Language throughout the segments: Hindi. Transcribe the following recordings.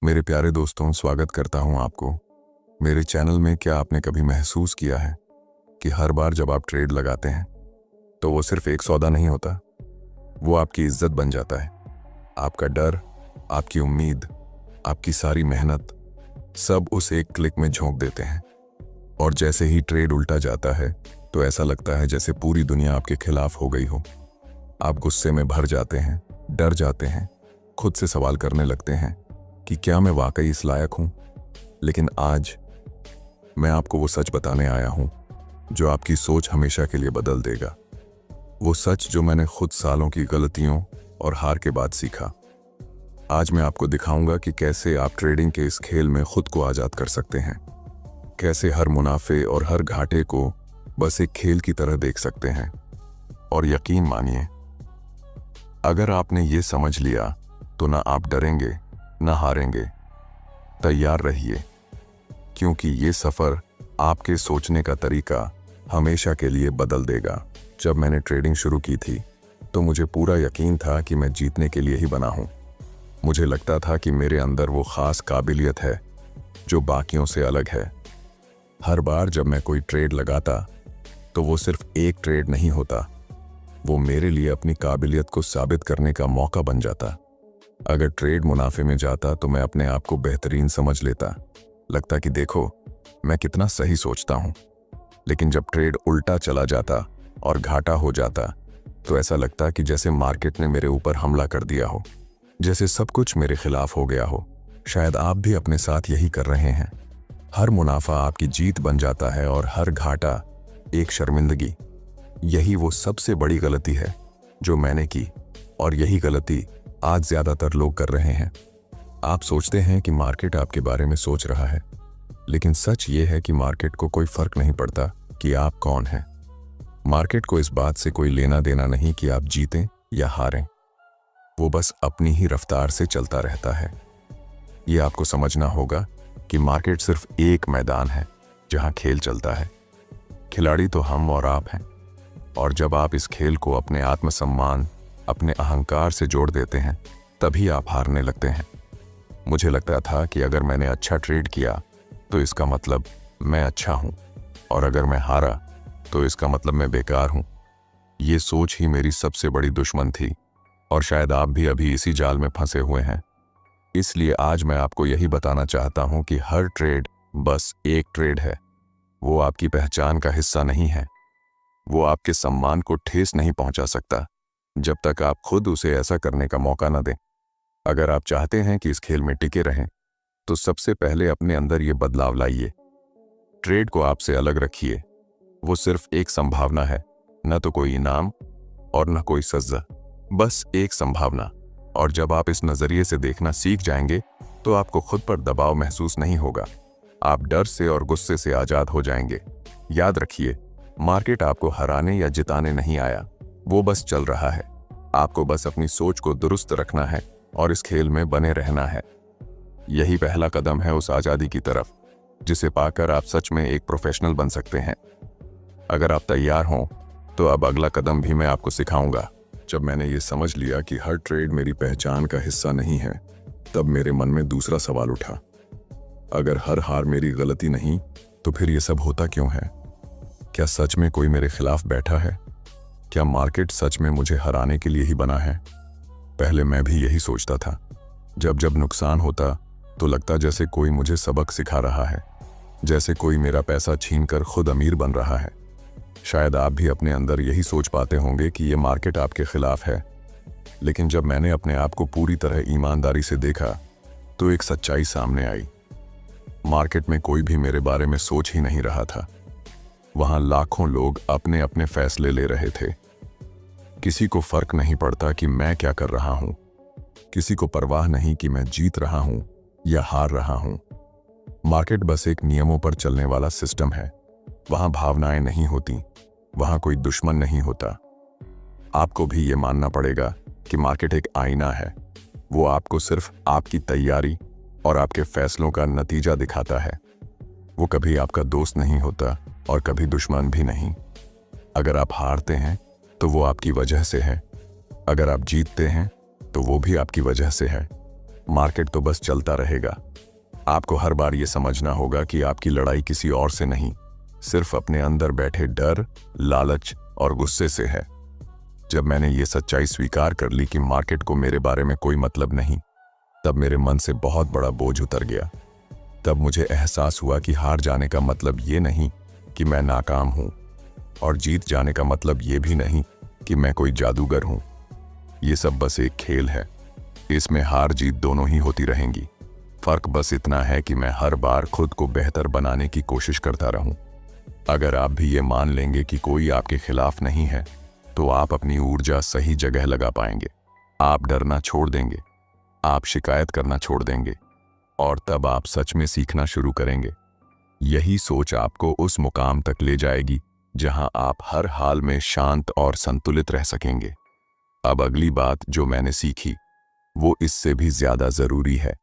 मेरे प्यारे दोस्तों, स्वागत करता हूं आपको मेरे चैनल में। क्या आपने कभी महसूस किया है कि हर बार जब आप ट्रेड लगाते हैं तो वो सिर्फ एक सौदा नहीं होता, वो आपकी इज्जत बन जाता है। आपका डर, आपकी उम्मीद, आपकी सारी मेहनत सब उस एक क्लिक में झोंक देते हैं। और जैसे ही ट्रेड उल्टा जाता है तो ऐसा लगता है जैसे पूरी दुनिया आपके खिलाफ हो गई हो। आप गुस्से में भर जाते हैं, डर जाते हैं, खुद से सवाल करने लगते हैं कि क्या मैं वाकई इस लायक हूं। लेकिन आज मैं आपको वो सच बताने आया हूं जो आपकी सोच हमेशा के लिए बदल देगा। वो सच जो मैंने खुद सालों की गलतियों और हार के बाद सीखा। आज मैं आपको दिखाऊंगा कि कैसे आप ट्रेडिंग के इस खेल में खुद को आज़ाद कर सकते हैं, कैसे हर मुनाफे और हर घाटे को बस एक खेल की तरह देख सकते हैं। और यकीन मानिए, अगर आपने ये समझ लिया तो ना आप डरेंगे ना हारेंगे। तैयार रहिए, क्योंकि ये सफ़र आपके सोचने का तरीका हमेशा के लिए बदल देगा। जब मैंने ट्रेडिंग शुरू की थी तो मुझे पूरा यकीन था कि मैं जीतने के लिए ही बना हूँ। मुझे लगता था कि मेरे अंदर वो ख़ास काबिलियत है जो बाकियों से अलग है। हर बार जब मैं कोई ट्रेड लगाता तो वो सिर्फ एक ट्रेड नहीं होता, वो मेरे लिए अपनी काबिलियत को साबित करने का मौका बन जाता। अगर ट्रेड मुनाफे में जाता तो मैं अपने आप को बेहतरीन समझ लेता, लगता कि देखो मैं कितना सही सोचता हूँ। लेकिन जब ट्रेड उल्टा चला जाता और घाटा हो जाता तो ऐसा लगता कि जैसे मार्केट ने मेरे ऊपर हमला कर दिया हो, जैसे सब कुछ मेरे खिलाफ हो गया हो। शायद आप भी अपने साथ यही कर रहे हैं। हर मुनाफा आपकी जीत बन जाता है और हर घाटा एक शर्मिंदगी। यही वो सबसे बड़ी गलती है जो मैंने की, और यही गलती आज ज्यादातर लोग कर रहे हैं। आप सोचते हैं कि मार्केट आपके बारे में सोच रहा है, लेकिन सच ये है कि मार्केट को कोई फर्क नहीं पड़ता कि आप कौन हैं। मार्केट को इस बात से कोई लेना देना नहीं कि आप जीतें या हारें। वो बस अपनी ही रफ्तार से चलता रहता है। ये आपको समझना होगा कि मार्केट सिर्फ एक मैदान है जहां खेल चलता है। खिलाड़ी तो हम और आप हैं। और जब आप इस खेल को अपने आत्मसम्मान, अपने अहंकार से जोड़ देते हैं, तभी आप हारने लगते हैं। मुझे लगता था कि अगर मैंने अच्छा ट्रेड किया तो इसका मतलब मैं अच्छा हूं, और अगर मैं हारा तो इसका मतलब मैं बेकार हूं। ये सोच ही मेरी सबसे बड़ी दुश्मन थी, और शायद आप भी अभी इसी जाल में फंसे हुए हैं। इसलिए आज मैं आपको यही बताना चाहता हूं कि हर ट्रेड बस एक ट्रेड है। वो आपकी पहचान का हिस्सा नहीं है। वो आपके सम्मान को ठेस नहीं पहुंचा सकता जब तक आप खुद उसे ऐसा करने का मौका न दें। अगर आप चाहते हैं कि इस खेल में टिके रहें तो सबसे पहले अपने अंदर ये बदलाव लाइए। ट्रेड को आपसे अलग रखिए। वो सिर्फ एक संभावना है, न तो कोई इनाम और न कोई सज़ा, बस एक संभावना। और जब आप इस नज़रिए से देखना सीख जाएंगे तो आपको खुद पर दबाव महसूस नहीं होगा। आप डर से और गुस्से से आज़ाद हो जाएंगे। याद रखिए, मार्केट आपको हराने या जिताने नहीं आया, वो बस चल रहा है। आपको बस अपनी सोच को दुरुस्त रखना है और इस खेल में बने रहना है। यही पहला कदम है उस आज़ादी की तरफ जिसे पाकर आप सच में एक प्रोफेशनल बन सकते हैं। अगर आप तैयार हों तो अब अगला कदम भी मैं आपको सिखाऊंगा। जब मैंने ये समझ लिया कि हर ट्रेड मेरी पहचान का हिस्सा नहीं है, तब मेरे मन में दूसरा सवाल उठा। अगर हर हार मेरी गलती नहीं तो फिर ये सब होता क्यों है? क्या सच में कोई मेरे खिलाफ बैठा है? क्या मार्केट सच में मुझे हराने के लिए ही बना है? पहले मैं भी यही सोचता था। जब जब नुकसान होता तो लगता जैसे कोई मुझे सबक सिखा रहा है, जैसे कोई मेरा पैसा छीनकर खुद अमीर बन रहा है। शायद आप भी अपने अंदर यही सोच पाते होंगे कि ये मार्केट आपके खिलाफ है। लेकिन जब मैंने अपने आप को पूरी तरह ईमानदारी से देखा तो एक सच्चाई सामने आई। मार्केट में कोई भी मेरे बारे में सोच ही नहीं रहा था। वहां लाखों लोग अपने अपने फैसले ले रहे थे। किसी को फर्क नहीं पड़ता कि मैं क्या कर रहा हूं। किसी को परवाह नहीं कि मैं जीत रहा हूं या हार रहा हूं। मार्केट बस एक नियमों पर चलने वाला सिस्टम है। वहां भावनाएं नहीं होती, वहां कोई दुश्मन नहीं होता। आपको भी ये मानना पड़ेगा कि मार्केट एक आईना है। वो आपको सिर्फ आपकी तैयारी और आपके फैसलों का नतीजा दिखाता है। वो कभी आपका दोस्त नहीं होता और कभी दुश्मन भी नहीं। अगर आप हारते हैं तो वो आपकी वजह से है, अगर आप जीतते हैं तो वो भी आपकी वजह से है। मार्केट तो बस चलता रहेगा। आपको हर बार ये समझना होगा कि आपकी लड़ाई किसी और से नहीं, सिर्फ अपने अंदर बैठे डर, लालच और गुस्से से है। जब मैंने ये सच्चाई स्वीकार कर ली कि मार्केट को मेरे बारे में कोई मतलब नहीं, तब मेरे मन से बहुत बड़ा बोझ उतर गया। तब मुझे एहसास हुआ कि हार जाने का मतलब ये नहीं कि मैं नाकाम हूं, और जीत जाने का मतलब ये भी नहीं कि मैं कोई जादूगर हूं। ये सब बस एक खेल है। इसमें हार जीत दोनों ही होती रहेंगी। फर्क बस इतना है कि मैं हर बार खुद को बेहतर बनाने की कोशिश करता रहूं। अगर आप भी ये मान लेंगे कि कोई आपके खिलाफ नहीं है, तो आप अपनी ऊर्जा सही जगह लगा पाएंगे। आप डरना छोड़ देंगे, आप शिकायत करना छोड़ देंगे, और तब आप सच में सीखना शुरू करेंगे। यही सोच आपको उस मुकाम तक ले जाएगी जहां आप हर हाल में शांत और संतुलित रह सकेंगे। अब अगली बात जो मैंने सीखी, वो इससे भी ज्यादा जरूरी है।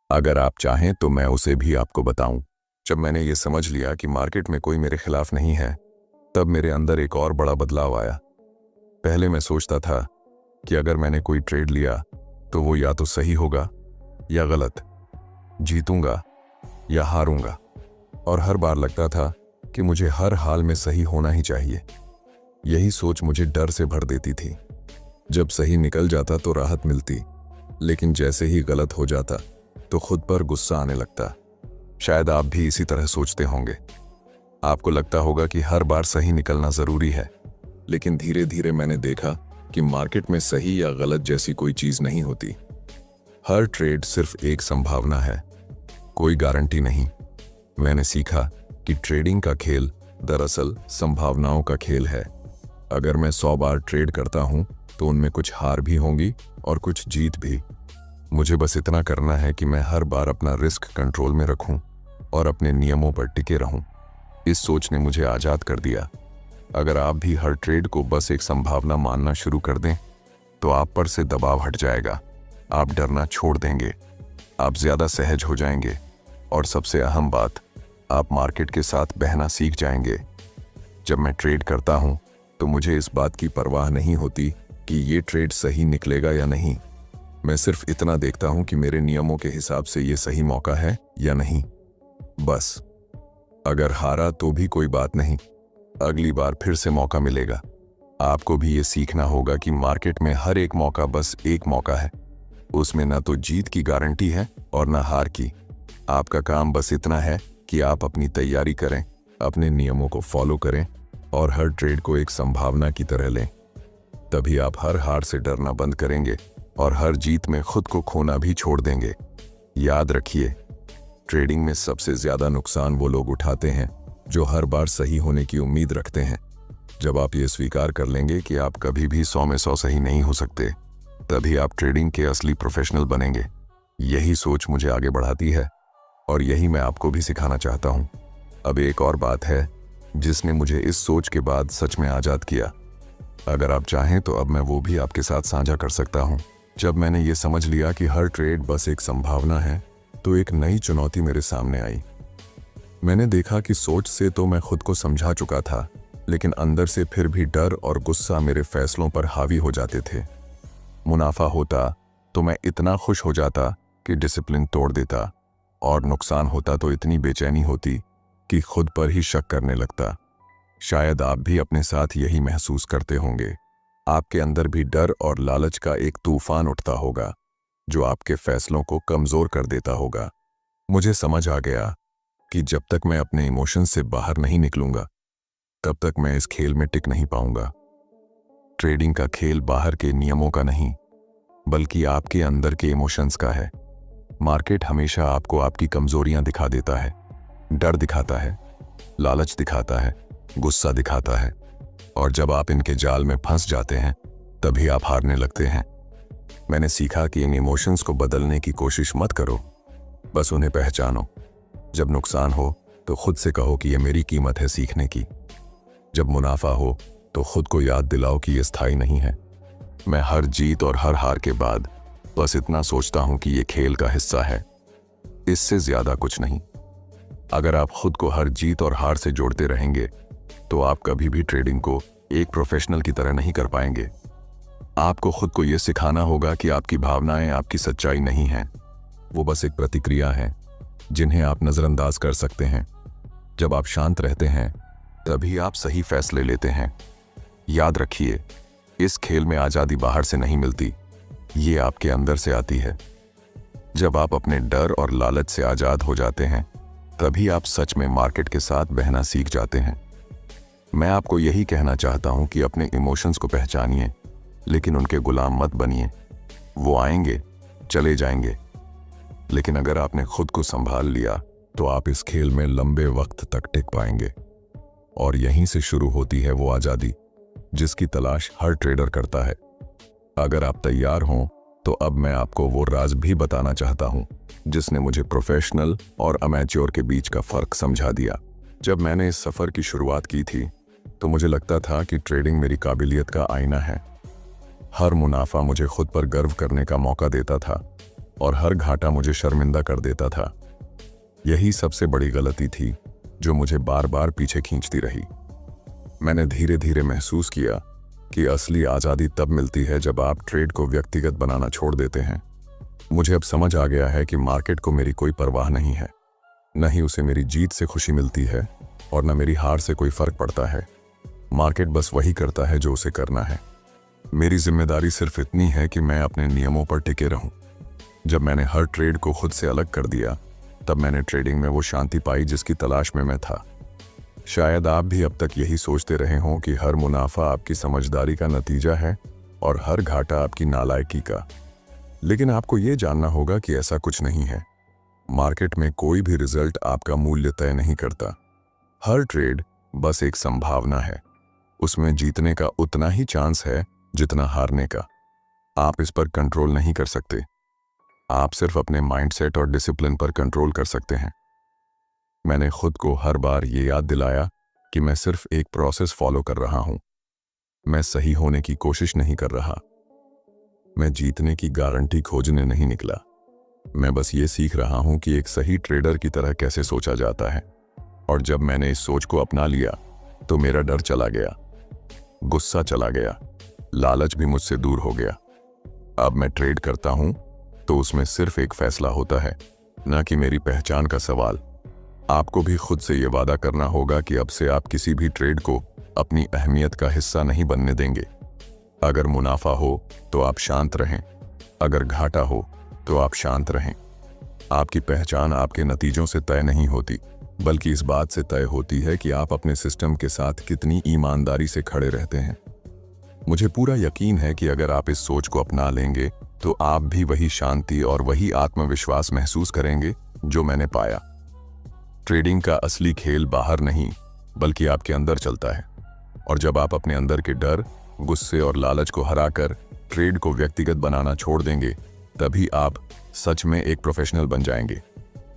अगर आप चाहें तो मैं उसे भी आपको बताऊं। जब मैंने ये समझ लिया कि मार्केट में कोई मेरे खिलाफ नहीं है, तब मेरे अंदर एक और बड़ा बदलाव आया। पहले मैं सोचता था कि अगर मैंने कोई ट्रेड लिया तो वो या तो सही होगा या गलत, जीतूंगा या हारूंगा, और हर बार लगता था कि मुझे हर हाल में सही होना ही चाहिए। यही सोच मुझे डर से भर देती थी। जब सही निकल जाता तो राहत मिलती, लेकिन जैसे ही गलत हो जाता तो खुद पर गुस्सा आने लगता। शायद आप भी इसी तरह सोचते होंगे। आपको लगता होगा कि हर बार सही निकलना जरूरी है, लेकिन धीरे धीरे मैंने देखा कि मार्केट में सही या गलत जैसी कोई चीज नहीं होती। हर ट्रेड सिर्फ एक संभावना है, कोई गारंटी नहीं। मैंने सीखा कि ट्रेडिंग का खेल दरअसल संभावनाओं का खेल है। अगर मैं 100 बार ट्रेड करता हूं तो उनमें कुछ हार भी होंगी और कुछ जीत भी। मुझे बस इतना करना है कि मैं हर बार अपना रिस्क कंट्रोल में रखूं और अपने नियमों पर टिके रहूं। इस सोच ने मुझे आजाद कर दिया। अगर आप भी हर ट्रेड को बस एक संभावना मानना शुरू कर दें, तो आप पर से दबाव हट जाएगा। आप डरना छोड़ देंगे, आप ज्यादा सहज हो जाएंगे, और सबसे अहम बात, आप मार्केट के साथ बहना सीख जाएंगे। जब मैं ट्रेड करता हूं तो मुझे इस बात की परवाह नहीं होती कि ये ट्रेड सही निकलेगा या नहीं। मैं सिर्फ इतना देखता हूं कि मेरे नियमों के हिसाब से ये सही मौका है या नहीं। बस अगर हारा तो भी कोई बात नहीं, अगली बार फिर से मौका मिलेगा। आपको भी ये सीखना होगा कि मार्केट में हर एक मौका बस एक मौका है। उसमें ना तो जीत की गारंटी है और ना हार की। आपका काम बस इतना है कि आप अपनी तैयारी करें, अपने नियमों को फॉलो करें और हर ट्रेड को एक संभावना की तरह लें। तभी आप हर हार से डरना बंद करेंगे और हर जीत में खुद को खोना भी छोड़ देंगे। याद रखिए, ट्रेडिंग में सबसे ज्यादा नुकसान वो लोग उठाते हैं जो हर बार सही होने की उम्मीद रखते हैं। जब आप ये स्वीकार कर लेंगे कि आप कभी भी 100 में 100 सही नहीं हो सकते, तभी आप ट्रेडिंग के असली प्रोफेशनल बनेंगे। यही सोच मुझे आगे बढ़ाती है और यही मैं आपको भी सिखाना चाहता हूँ। अब एक और बात है जिसने मुझे इस सोच के बाद सच में आजाद किया। अगर आप चाहें तो अब मैं वो भी आपके साथ साझा कर सकता हूँ। जब मैंने ये समझ लिया कि हर ट्रेड बस एक संभावना है, तो एक नई चुनौती मेरे सामने आई। मैंने देखा कि सोच से तो मैं खुद को समझा चुका था, लेकिन अंदर से फिर भी डर और गुस्सा मेरे फैसलों पर हावी हो जाते थे। मुनाफा होता तो मैं इतना खुश हो जाता कि डिसिप्लिन तोड़ देता, और नुकसान होता तो इतनी बेचैनी होती कि खुद पर ही शक करने लगता। शायद आप भी अपने साथ यही महसूस करते होंगे। आपके अंदर भी डर और लालच का एक तूफान उठता होगा जो आपके फैसलों को कमजोर कर देता होगा। मुझे समझ आ गया कि जब तक मैं अपने इमोशंस से बाहर नहीं निकलूंगा, तब तक मैं इस खेल में टिक नहीं पाऊंगा। ट्रेडिंग का खेल बाहर के नियमों का नहीं, बल्कि आपके अंदर के इमोशंस का है। मार्केट हमेशा आपको आपकी कमजोरियां दिखा देता है, डर दिखाता है, लालच दिखाता है, गुस्सा दिखाता है, और जब आप इनके जाल में फंस जाते हैं, तभी आप हारने लगते हैं। मैंने सीखा कि इन इमोशंस को बदलने की कोशिश मत करो, बस उन्हें पहचानो। जब नुकसान हो तो खुद से कहो कि यह मेरी कीमत है सीखने की। जब मुनाफा हो तो खुद को याद दिलाओ कि यह स्थायी नहीं है। मैं हर जीत और हर हार के बाद बस इतना सोचता हूं कि यह खेल का हिस्सा है, इससे ज्यादा कुछ नहीं। अगर आप खुद को हर जीत और हार से जोड़ते रहेंगे, तो आप कभी भी ट्रेडिंग को एक प्रोफेशनल की तरह नहीं कर पाएंगे। आपको खुद को यह सिखाना होगा कि आपकी भावनाएं आपकी सच्चाई नहीं हैं। वो बस एक प्रतिक्रिया है जिन्हें आप नजरअंदाज कर सकते हैं। जब आप शांत रहते हैं तभी आप सही फैसले लेते हैं। याद रखिए, इस खेल में आजादी बाहर से नहीं मिलती, ये आपके अंदर से आती है। जब आप अपने डर और लालच से आजाद हो जाते हैं तभी आप सच में मार्केट के साथ बहना सीख जाते हैं। मैं आपको यही कहना चाहता हूं कि अपने इमोशंस को पहचानिए, लेकिन उनके गुलाम मत बनिए। वो आएंगे, चले जाएंगे, लेकिन अगर आपने खुद को संभाल लिया तो आप इस खेल में लंबे वक्त तक टिक पाएंगे। और यहीं से शुरू होती है वो आजादी जिसकी तलाश हर ट्रेडर करता है। अगर आप तैयार हों तो अब मैं आपको वो राज भी बताना चाहता हूं जिसने मुझे प्रोफेशनल और अमेच्योर के बीच का फर्क समझा दिया। जब मैंने इस सफर की शुरुआत की थी तो मुझे लगता था कि ट्रेडिंग मेरी काबिलियत का आईना है। हर मुनाफा मुझे खुद पर गर्व करने का मौका देता था और हर घाटा मुझे शर्मिंदा कर देता था। यही सबसे बड़ी गलती थी जो मुझे बार बार पीछे खींचती रही। मैंने धीरे धीरे महसूस किया कि असली आज़ादी तब मिलती है जब आप ट्रेड को व्यक्तिगत बनाना छोड़ देते हैं। मुझे अब समझ आ गया है कि मार्केट को मेरी कोई परवाह नहीं है, न ही उसे मेरी जीत से खुशी मिलती है और न मेरी हार से कोई फर्क पड़ता है। मार्केट बस वही करता है जो उसे करना है। मेरी जिम्मेदारी सिर्फ इतनी है कि मैं अपने नियमों पर टिके रहूं। जब मैंने हर ट्रेड को खुद से अलग कर दिया तब मैंने ट्रेडिंग में वो शांति पाई जिसकी तलाश में मैं था। शायद आप भी अब तक यही सोचते रहे हों कि हर मुनाफा आपकी समझदारी का नतीजा है और हर घाटा आपकी नालायकी का, लेकिन आपको ये जानना होगा कि ऐसा कुछ नहीं है। मार्केट में कोई भी रिजल्ट आपका मूल्य तय नहीं करता। हर ट्रेड बस एक संभावना है, उसमें जीतने का उतना ही चांस है जितना हारने का। आप इस पर कंट्रोल नहीं कर सकते, आप सिर्फ अपने माइंडसेट और डिसिप्लिन पर कंट्रोल कर सकते हैं। मैंने खुद को हर बार ये याद दिलाया कि मैं सिर्फ एक प्रोसेस फॉलो कर रहा हूं। मैं सही होने की कोशिश नहीं कर रहा, मैं जीतने की गारंटी खोजने नहीं निकला। मैं बस ये सीख रहा हूं कि एक सही ट्रेडर की तरह कैसे सोचा जाता है। और जब मैंने इस सोच को अपना लिया तो मेरा डर चला गया, गुस्सा चला गया, लालच भी मुझसे दूर हो गया। अब मैं ट्रेड करता हूं तो उसमें सिर्फ एक फैसला होता है, न कि मेरी पहचान का सवाल। आपको भी खुद से ये वादा करना होगा कि अब से आप किसी भी ट्रेड को अपनी अहमियत का हिस्सा नहीं बनने देंगे। अगर मुनाफा हो तो आप शांत रहें, अगर घाटा हो तो आप शांत रहें। आपकी पहचान आपके नतीजों से तय नहीं होती, बल्कि इस बात से तय होती है कि आप अपने सिस्टम के साथ कितनी ईमानदारी से खड़े रहते हैं। मुझे पूरा यकीन है कि अगर आप इस सोच को अपना लेंगे तो आप भी वही शांति और वही आत्मविश्वास महसूस करेंगे जो मैंने पाया। ट्रेडिंग का असली खेल बाहर नहीं बल्कि आपके अंदर चलता है, और जब आप अपने अंदर के डर, गुस्से और लालच को हराकर ट्रेड को व्यक्तिगत बनाना छोड़ देंगे तभी आप सच में एक प्रोफेशनल बन जाएंगे।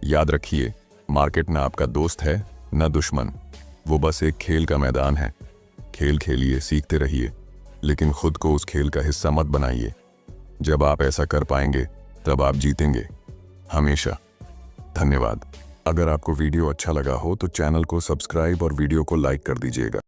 याद रखिए, मार्केट न आपका दोस्त है न दुश्मन, वो बस एक खेल का मैदान है। खेल खेलिए, सीखते रहिए, लेकिन खुद को उस खेल का हिस्सा मत बनाइए। जब आप ऐसा कर पाएंगे तब आप जीतेंगे, हमेशा। धन्यवाद। अगर आपको वीडियो अच्छा लगा हो तो चैनल को सब्सक्राइब और वीडियो को लाइक कर दीजिएगा।